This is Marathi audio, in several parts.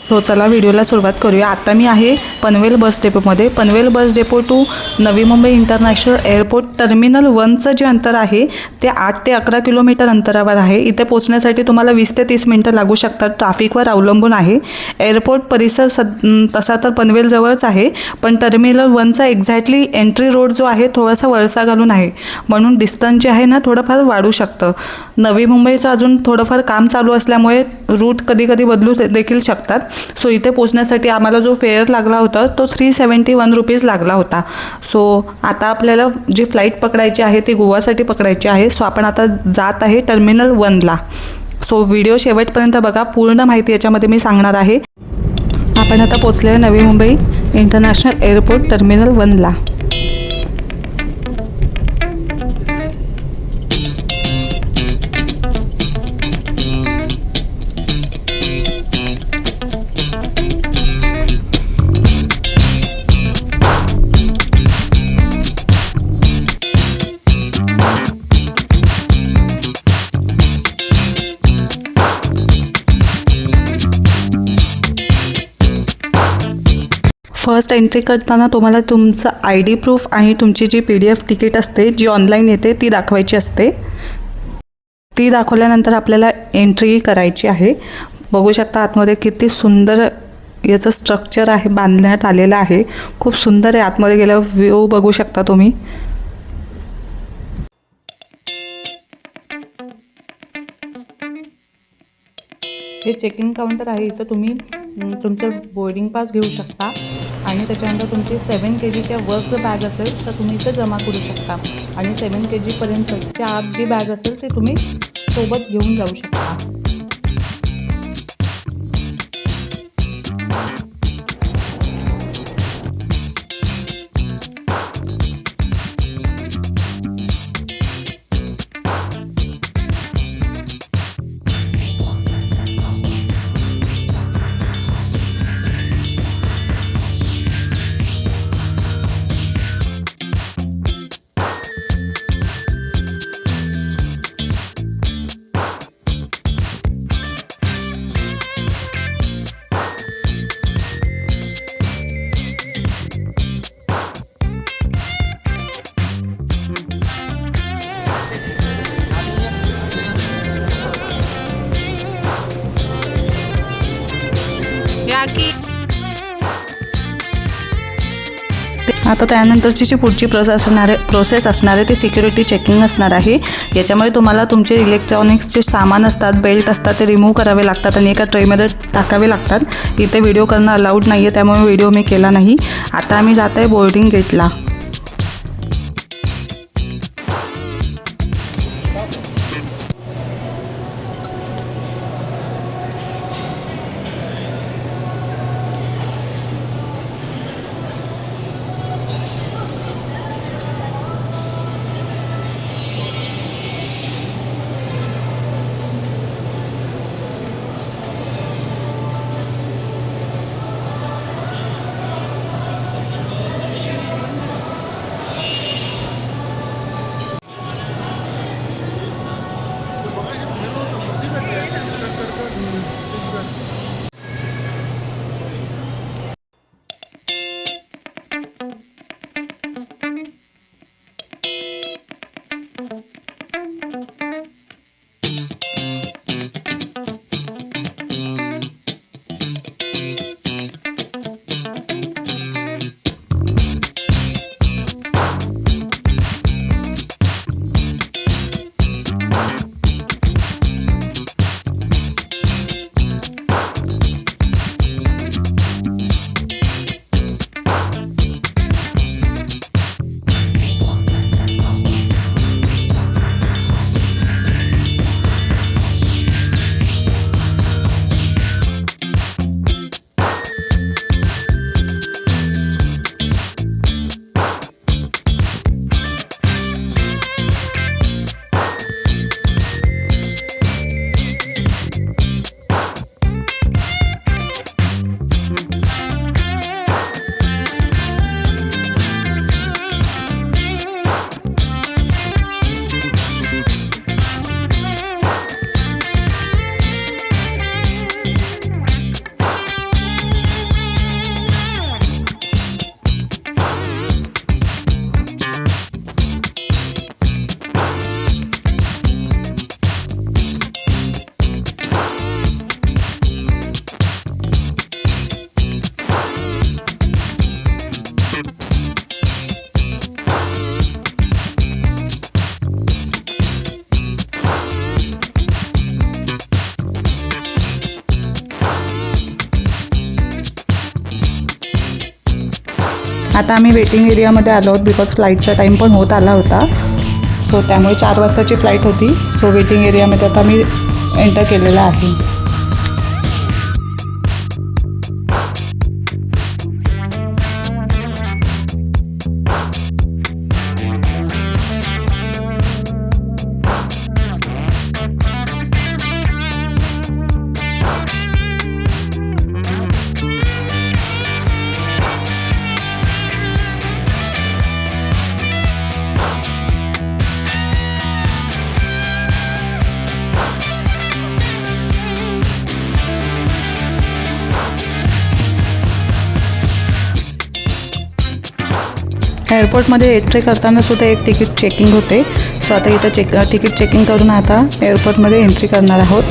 तो चला व्हिडिओला सुरुवात करूया। आता मी आहे पनवेल बस डेपोमध्ये। पनवेल बस डेपो टू नवी मुंबई इंटरनॅशनल एअरपोर्ट टर्मिनल 1चं जे अंतर आहे ते 8 ते 11 किलोमीटर अंतरावर आहे। इथे पोहोचण्यासाठी तुम्हाला 20 ते 30 मिनिटं लागू शकतात, ट्रॅफिकवर अवलंबून आहे। एअरपोर्ट परिसर तसा तर पनवेलजवळच आहे, पण टर्मिनल 1चा एक्झॅक्टली एंट्री रोड जो आहे थोडासा वळसा घालून आहे, म्हणून डिस्टन्स जे आहे ना थोडंफार वाढू शकतं। नवी मुंबईचं अजून थोडंफार काम चालू असल्यामुळे रूट कधी कधी बदलू देखील शकतात। सो इथे पोहोचण्यासाठी आम्हाला जो फेअर लागला होता तो 371 रुपीज लागला होता। सो आता आपल्याला जी फ्लाईट पकडायची आहे ती गोवासाठी पकडायची आहे। सो आपण आता जात आहे टर्मिनल 1ला। सो व्हिडिओ शेवटपर्यंत बघा, पूर्ण माहिती याच्यामध्ये मी सांगणार आहे। आपण आता पोहोचले नवी मुंबई इंटरनॅशनल एअरपोर्ट टर्मिनल 1ला। फर्स्ट एंट्री करताना तुम्हाला तुमचं ID प्रूफ आणि तुमची जी PDF तिकीट असते जी ऑनलाईन येते ती दाखवायची असते। ती दाखवल्यानंतर आपल्याला एंट्री करायची आहे। बघू शकता आतमध्ये किती सुंदर याचं स्ट्रक्चर आहे, बांधण्यात आलेलं आहे। खूप सुंदर आहे। आतमध्ये गेल्यावर व्ह्यू बघू शकता तुम्ही। हे चेक इन काउंटर आहे। इथं तुम्ही तुमचं बोर्डिंग पास घेऊ शकता आणि त्याच्यानंतर तुमची 7 kgच्या वर जर बॅग असेल तर तुम्ही इथं जमा करू शकता आणि 7 kgपर्यंतच्या आत जी बॅग असेल ती तुम्ही सोबत घेऊन जाऊ शकता। आता त्यानंतरची जी पुढची प्रोसेस असणार आहे ती सिक्युरिटी चेकिंग असणार आहे। याच्यामध्ये तुम्हाला तुमचे इलेक्ट्रॉनिक्सचे सामान असतात, बेल्ट असतात, ते रिमूव्ह करावे लागतात आणि एका ट्रेमध्ये टाकावे लागतात। इथे व्हिडिओ करणं अलाउड नाही आहे, त्यामुळे व्हिडिओ मी केला नाही। आता आम्ही जात आहे बोर्डिंग गेटला। आता आम्ही वेटिंग एरियामध्ये आलो आहोत बिकॉज फ्लाईटचा टाईम पण होत आला होता. सो त्यामुळे 4 वाजताची फ्लाईट होती. सो वेटिंग एरियामध्ये आता मी एंटर केलेला आहे. एअरपोर्टमध्ये एंट्री करताना सुद्धा एक तिकीट चेकिंग होते. सो आता इथं तिकीट चेकिंग करून आता एअरपोर्टमध्ये एंट्री करणार आहोत.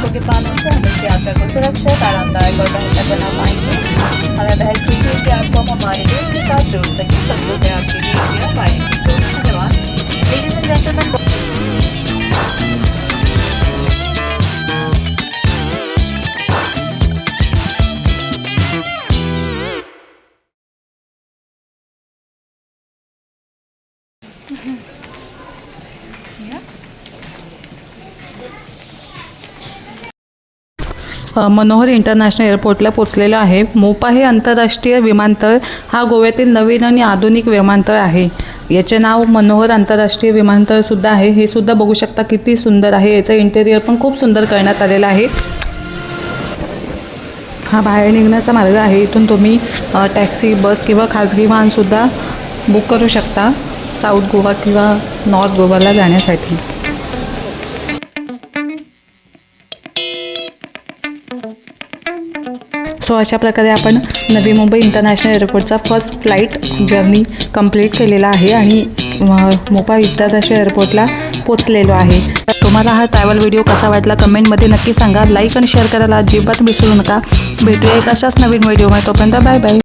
निर्देशों के पालन से हम इस यात्रा को सुरक्षित, आरामदायक और बेहतर बना पाएंगे। हमें बेहद खुशी है कि आपको हम हमारे देश के साथ जोड़ सकें। सचमुच है आपके लिए इंडिया बाइक। धन्यवाद। Ladies end gentleman, Manohar international एअरपोर्टला पोचलेलं आहे. मोपा हे आंतरराष्ट्रीय विमानतळ हा गोव्यातील नवीन आणि आधुनिक विमानतळ आहे. याचे नाव मनोहर आंतरराष्ट्रीय विमानतळसुद्धा आहे. हे सुद्धा बघू शकता किती सुंदर आहे. याचं इंटेरियर पण खूप सुंदर करण्यात आलेलं आहे. हा बाहेर निघण्याचा मार्ग आहे. इथून तुम्ही टॅक्सी, बस किंवा खाजगी वाहनसुद्धा बुक करू शकता साऊथ गोवा किंवा नॉर्थ गोवाला जाण्यासाठी. सो अशा प्रकारे आपण नवी मुंबई इंटरनॅशनल एअरपोर्टचा फर्स्ट फ्लाईट जर्नी कंप्लीट केलेला आहे आणि मोपा इंटरनॅशनल एअरपोर्टला पोचलेलो आहे. तुम्हाला हा ट्रॅव्हल व्हिडिओ कसा वाटला कमेंटमध्ये नक्की सांगा. लाईक आणि शेअर करायला अजिबात विसरू नका. भेटूया एक अशाच नवीन व्हिडिओमध्ये. तोपर्यंत बाय बाय.